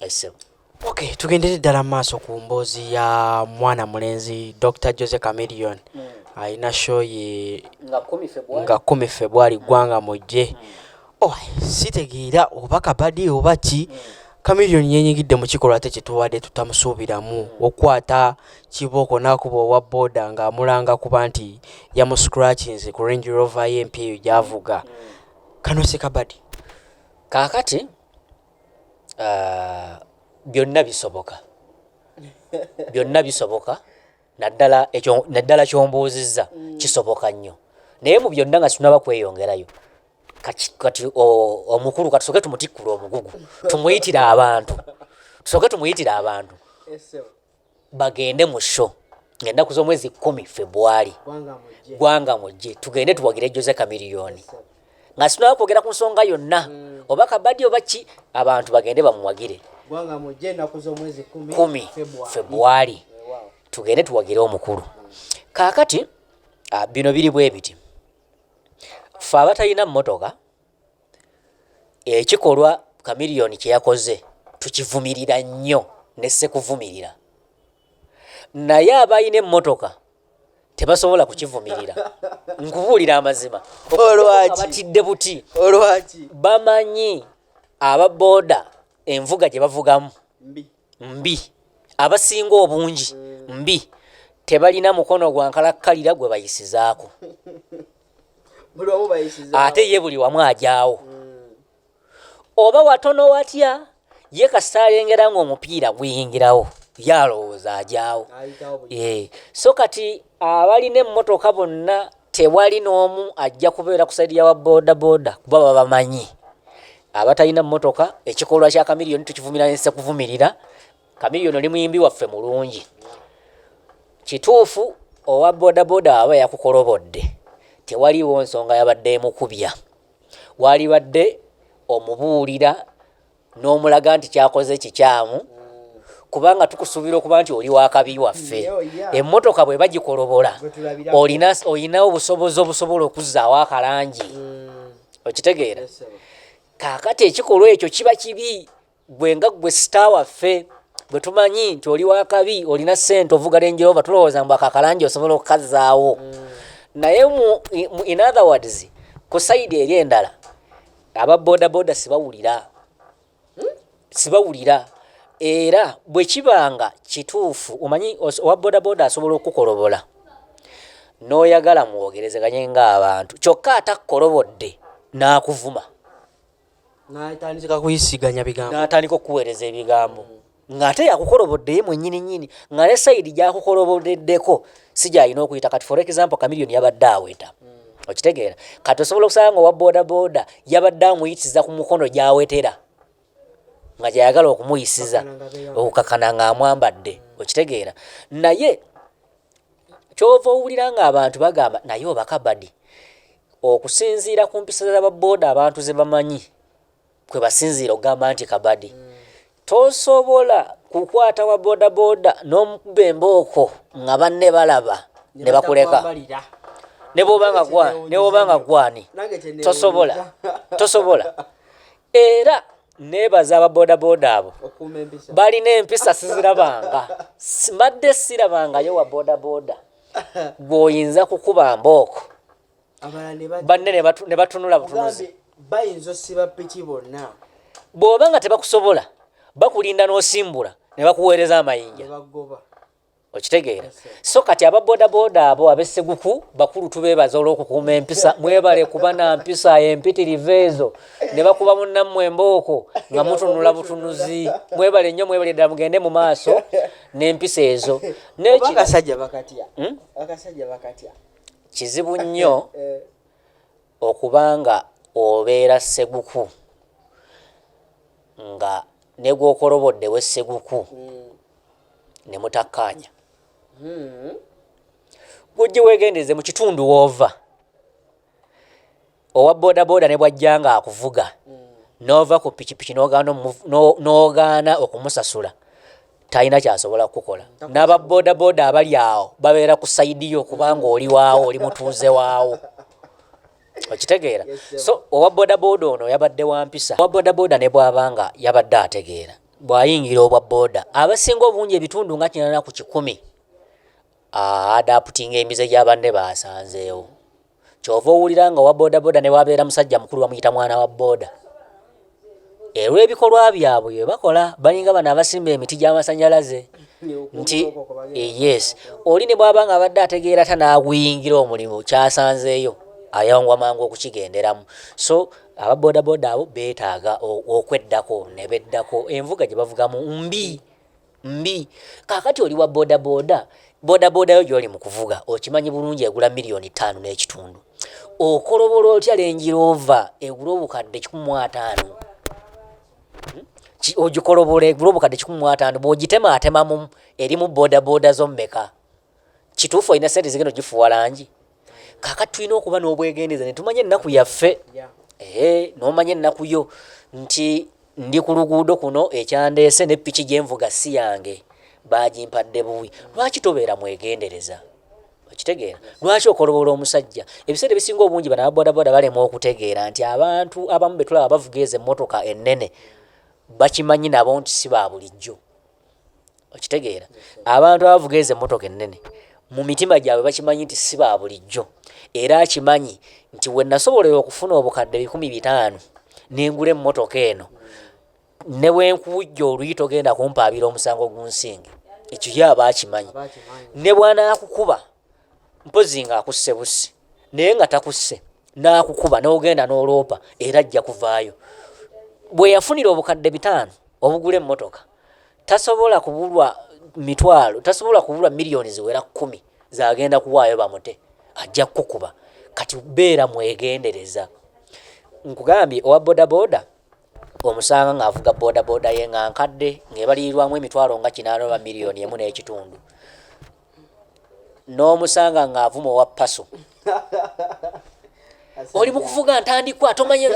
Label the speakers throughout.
Speaker 1: Ese.
Speaker 2: Okay, tugendere ddala maaso ku mboozi ya mwana mulenzi Dr. JOSECHAMELEONE. Alina show ye nga 10 February gwanga mujje. Sitegeera oba Kabaddi oba ki. Chameleone yenyigidde mu kikolwa ate kituwadde tutamusuubiramu okwata kiboko n'akuba Owa Boda ng'amulanga kuba nti yamu scratchings ku Range Rover MP gy'avuga. Kano si Kabaddi.
Speaker 1: Kaakati byonna bisoboka. Byonna bisoboka. Naddala kyombuuzizza kisoboka nnyo. Naye mu byonna nga tunaba kweyongerayo. Kati omukulu katusoke tumutikkula omugugu. Tumuyitire abantu. Tusoke tumuyitire abantu. Bagende mu show. Ng'ennaku z'omwezi 10 February. Gwanga mujje. Tugende tuwagire JOSECHAMELEONE. Nga tunaba kwogera ku nsonga yonna. Oba Kabaddi oba ki abantu bagende bamuwagire.
Speaker 2: Gwanga mujje ennaku z'omwezi
Speaker 1: 10 February. Tugende tuwagire omukulu. Kaakati bino biri bwe biti. Ffe abatalina mmotoka ekikolwa Chameleone kye yakoze tukivumirira nnyo nesse kuvumirira. Naye abalina emmotoka tebasobola kukivumirira. Nkubuulira amazima. Abatidde buti. Bamanyi aba boda envuga gye bavugamu mbi. Abasinga obungi mbi. Tebalina mukono gwa nkalakkalira gwe bayisizaako. Ate ye buli wamu ajaawo. Oba watono watya ye kasaalengera ng'omupiira guyingirawo yalowooza ajaawo. So kati abalina emmotoka bonna tewali n'omu ajja kubeera ku sayidi y'awa boda boda kuba babamanyi. Abatalina mmotoka ekikolwa kya Chameleone tukivumira nse kuvumirira. Chameleone oli muyimbi waffe mulungi. Kituufu Owa Boda Boda aba yakukolobodde. Tewaliwo nsonga yabadde emukubya. Walibadde omubuulira n'omulaga nti kyakoze kikyamu kubanga tukusuubira okuba nti oli wakabi waffe. Emmotoka bwe bagikolobola olina obusobozi obusobola okuzzaawo akalangi. Okitegeera? Kaakati ekikolwa ekyo kiba kibi gwe nga gwe sita waffe bwe tumanyi nti oli wakabi olina ssente ovuga Range Rover tulowooza mbu akalangi osobola okukazzaawo. Naye in other words ku sayidi eri endala aba boda boda sibawulira era bwe kibanga kituufu omanyi Owa boda boda asobola okukolobola n'oyagala muwogerezeganye ng'abantu kyokka atakkolobodde n'akuvuma n'atandika okukuweereza ebigambo ng'ate yakukolobodde ye mwennyini nga ne sayidi gy'akukolobodeddeko si gy'alina okuyita. Kati for example Chameleone yabadde aweta. Okitegeera? Kati osobola okusanga nga Owa boda boda yabadde amuyitiza ku mukono gy'awetera nga gy'ayagala okumuyisiza okukakana ng'amwambadde. Okitegeera? Naye kyova owulira ng'abantu bagamba naye oba Kabaddi okusinziira ku mpisa z'ababoda abantu ze bamanyi kwe basinziira ogamba nti Kabaddi tosobola kukwata wa boda boda n'omukuba embooko nga banne balaba ne bakuleka ne bw'obanga gwani tosobola. Era nebaza aba boda boda abo balina empisa sizirabanga mbadde sirabangayo wa boda boda gw'oyinza kukuba mbooko banne ne batunula butunuzi
Speaker 2: bayinza osiba piki bonna
Speaker 1: bw'oba nga tebakusobola bakulinda n'osimbula ne bakuweereza amayinja. Okitegeera? So kati aba boda boda abo ab'esseguku bakulu tubeebaza olw'okukuuma empisa mwebale kuba na mpisa empitirivu ezo ne bakuba munnammwe embooko nga mutunula butunuzi. Mwebale nnyo mwebale ddala mugende mu maaso n'empisa ezo.
Speaker 2: Akasajja bakatya
Speaker 1: kizibu nnyo okubanga obeera sseguku nga ne gw'okolobodde w'esseguku ne mutakkaanya. Gujje weegendeze mu kitundu w'ova. Owa boda boda ne bw'ajja nga akuvuga n'ova ku pikipiki n'ogaana okumusasula talina kyasobola kukola. N'aba boda boda abali awo babeera ku sayidi yo kubanga oli waawo oli mutuuze waawo. Okitegeera? So Owa boda boda ono yabadde wa mpisa. Owa boda boda ne bw'abanga yabadde ategeera bwayingira obwa boda abasinga obungi ebitundu nga 80 ku 100 adaptinga emize gy'abanne basanzeewo kyova owulira nga Owa Boda Boda ne wabeera musajja mukulu bamuyita mwana wa boda olw'ebikolwa byabwe bye bakola balinga bano abasimba emiti gy'amasanyalaze nti yes oli ne bwaba nga abadde ategeera tanaaguyingira omulimu kyasanzeeyo ayangwa mangu okukigenderamu so aba boda boda abo beetaaga okweddako ne beddako envuga gye bavugamu mbi kaakati oli wa boda boda boda boda yo gy'oli mu kuvuga okimanyi bulungi egula $5 n'ekitundu okolobola otya Range Rover egula obukadde 15,000 ogikolobola egula obukadde 15,000 bw'ogitemaatemamu erimu boda boda zommeka kituufu olina sente zigenda ogifuwa langi kaakati tulina okuba n'obwegendeza ne tumanye ennaku yaffe n'omanya ennaku yo nti ndi ku luguudo kuno ekyandeese ne piki gyenvuga si yange bagimpadde buwi lwaki tobeera mwegendereza okitegeera lwaki okolobola omusajja ebiseera ebisinga obungi bana boda boda balema okutegeera nti abantu abamu betulaba bavuga ezo emmotoka ennene bakimanyi nabo nti si ba bulijjo okitegeera abantu abavuga ezo emmotoka ennene mu mitima gyabwe bakimanyi nti si ba bulijjo era akimanyi nti we nasobolera okufuna obukadde 500 nengula emmotoka eno ne bwenkujja oluyita ogenda kumpaabira omusango gunsinge ekyo yaba akimanyi ne bwana akukuba mpozi nga akusse busi naye nga takusse n'akukuba n'ogenda n'oloopa era ajja kuvaayo bwe yafunira obukadde 5 obugula emmotoka tasobola kubulwa mitwalo tasobola kubulwa miliyoni ziwera 10 zagenda kuwaayo bamute ajja kukuba kati beera mwegendereza nkugambye Owa boda boda omusanga ng'avuga boda boda ye nga nkadde ng'ebalirirwamu emitwalo nga 4 oba miliyoni 1 n'ekitundu n'omusanga ng'avuma owa paso oli mu kuvuga ntandikwa tomanye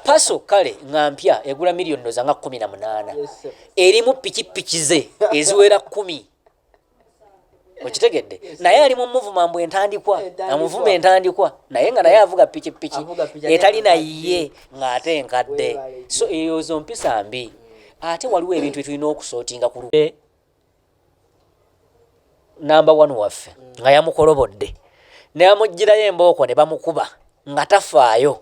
Speaker 1: paso kale nga mpya egula miliyoni nga 18 erimu pikipiki ze eziwera 10 okitegedde naye ali mu muvuma mbwe entandikwa amuvuma entandikwa naye nga naye avuga pikipiki etali naye ng'ate enkadde so eyo zo mpisa mbi ate waliwo ebintu tulina okusootinga ku number 1 waffe nga yamukolobodde ne bamugirayo embooko ne bamukuba nga tafaayo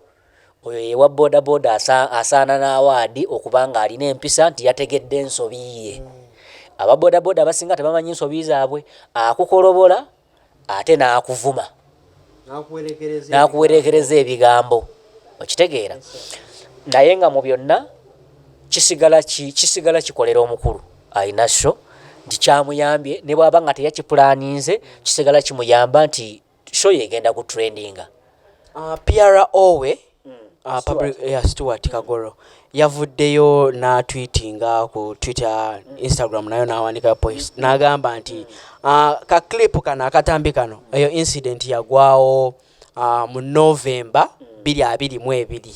Speaker 1: oyo yewa boda boda asaana n'awaadi okubanga alina empisa nti yategedde ensobi ye ababoda boda abasinga tebamanyi ensobi zaabwe akukolobola ate n'akuvuma n'akuwerekereza ebigambo okitegeera naye nga mu byonna kisigala kikolera omukulu alina sho nti kyamuyambye ne bw'aba nga teyakipulaninze kisigala kimuyamba nti sho yegenda ku trendinga
Speaker 2: PR Owe Stuart Kagoro yavuddeyo n'atweetinga ku Twitter, Instagram nayo n'awandika post n'agamba nti ka clip kano akatambi kano eyo incident yagwawo mu November 2022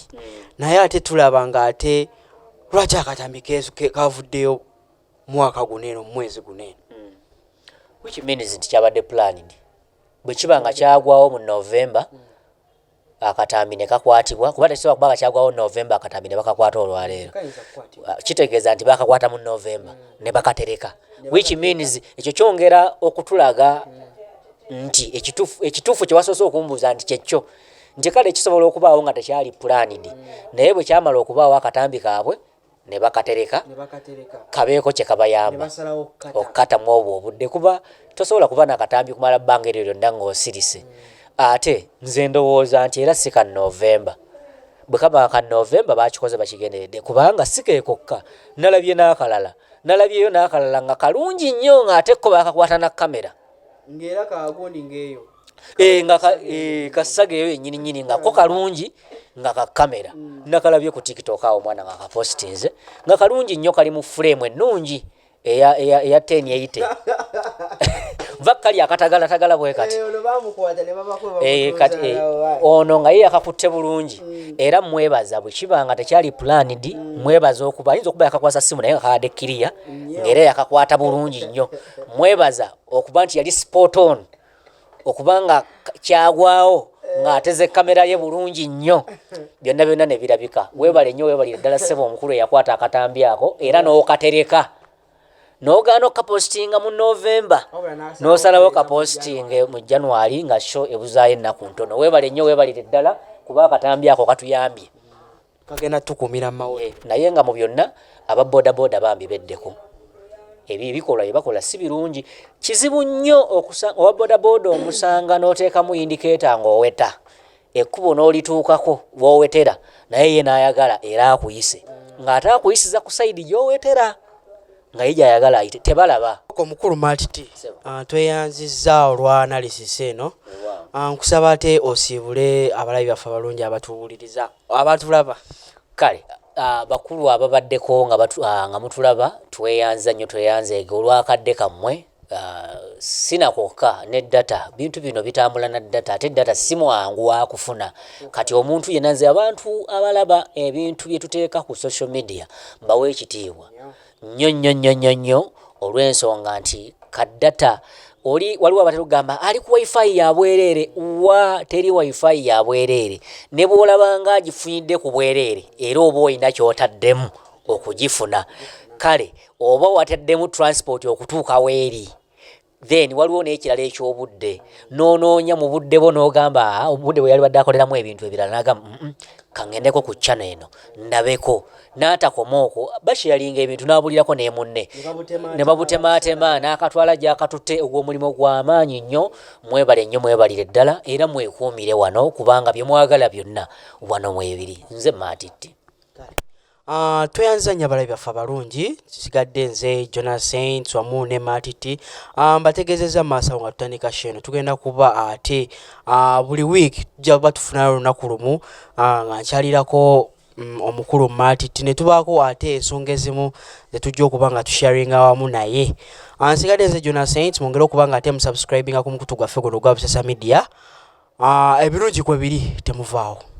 Speaker 2: naye ate tulaba nga ate lwaki akatambi kavuddeyo mwaka guneno mwezi guneno
Speaker 1: which means nti kyabadde planned bwe kiba nga kyagwawo mu November akatambi ne kakwatibwa kuba tekisobola kuba kyagwawo November akatambi ne bakakwata olwaleero kitegeeza nti bakakwata mu November ne bakatereka which means ekyo kyongera okutulaga nti ekituufu kye wasoose okumbuuza nti kyekyo nti kale kisobola okubaawo nga tekyali planned naye bwe kyamala okubaawo akatambi kaabwe ne bakatereka kabeeko kye kabayamba okukatamu obwo obudde kuba tosobola kuba n'akatambi kumala bbanga eryo lyonna ng'osirise ate nze ndowooza nti era si ka November bwe kaba ka November bakikoze bakigenderedde kubanga si keekokka nalabyeyo n'akalala nga kalungi nnyo ng'ate ko bakakwata na kamera
Speaker 2: ng'era kagundi ng'eyo
Speaker 1: nga kasageyo yennyini nga ko kalungi nga ka kamera nakalabye ku TikTok awo mwana nga kapostinze nga kalungi nnyo kali mu frame ennungi eya 1080 vakali akatagala bwe kati ono nga ye yakakutte bulungi era mwebaza bwe kibanga tekyali planned mwebaza okuba ayinza okuba yakakwasa simu naye nga kade clear ng'era yakakwata bulungi nnyo mwebaza okuba nti yali spot on okubanga kyagwawo ng'ateze kamera ye bulungi nnyo byonna byonna ne birabika weebale nnyo weebalire ddala ssebo omukulu eyakwata akatambi ako era n'okatereka n'ogaana okapostinga mu November n'osalawo kapostinge mu January nga show ebuzaayo ennaku ntono weebale nnyo weebalire ddala kuba akatambi ako katuyambye
Speaker 2: kagenda tukumira mawulire
Speaker 1: naye nga mu byonna aba boda boda bambi beddeko ebikolwa bakola si birungi kizibu nnyo owa boda boda omusanga n'oteekamu indicator ng'oweta ekkubo n'olituukako w'owetera naye ye n'ayagala era akuyise ng'ate akuyisiza ku sayidi gy'owetera nga ye gy'ayagala ayite tebalaba
Speaker 2: omukulu Matiti tweyanzizza olwa analysis eno nkusaba ate osiibule abalabi baffe abalungi abatuwuliriza abatulaba
Speaker 1: kale bakulu ababaddeko nga mutulaba tweyanza nnyo tweyanzeege olwakadde kammwe sinakokka ne data bintu bino bitambula na data ate data si mwangu wakufuna kati omuntu yenna nze abantu abalaba ebintu bye tuteeka ku social media mbawe ekitiibwa nnyo olw'ensonga nti kaddata waliwo abaterugamba ali ku wifi ya bwereere wa teri wifi ya bwereere ne bw'olaba nga agifunidde ku bwereere era oba olina ky'otaddemu okugifuna kale oba wataddemu transport okutuuka weeri then waliwo n'ekirala eky'obudde n'onoonya mu budde bo n'ogamba obudde bwe yali badde akoleramu ebintu ebirala n'agamba kangendeko ku channel eno ndabeko n'atakomaoko basharinga ebintu n'abulirako ne munne ne babutemaatema n'akatwala gy'akatutte ogw'omulimu gw'amaanyi nnyo mwebale nnyo mwebalire ddala era mwekuumire wano kubanga bye mwagala byonna wano mwebiri nze Matiti
Speaker 2: tweyanza nnyo abalabi baffe abalungi kisigadde nze Jonas wamu ne Matiti mbategeezezza maaso nga tutandika sheno tugenda kuba ate buli week tujja kuba tufunayo olunaku lumu nga nkyalirako omukulu Matiti ne tubaako ate ensonga ezimu zetujja okuba nga tusharinga awamu naye nsigadde nze Jonas mwongere okuba nga ate musubscribinga ku mukutu gwaffe guno gwa social media ebirungi kwe biri temuvaawo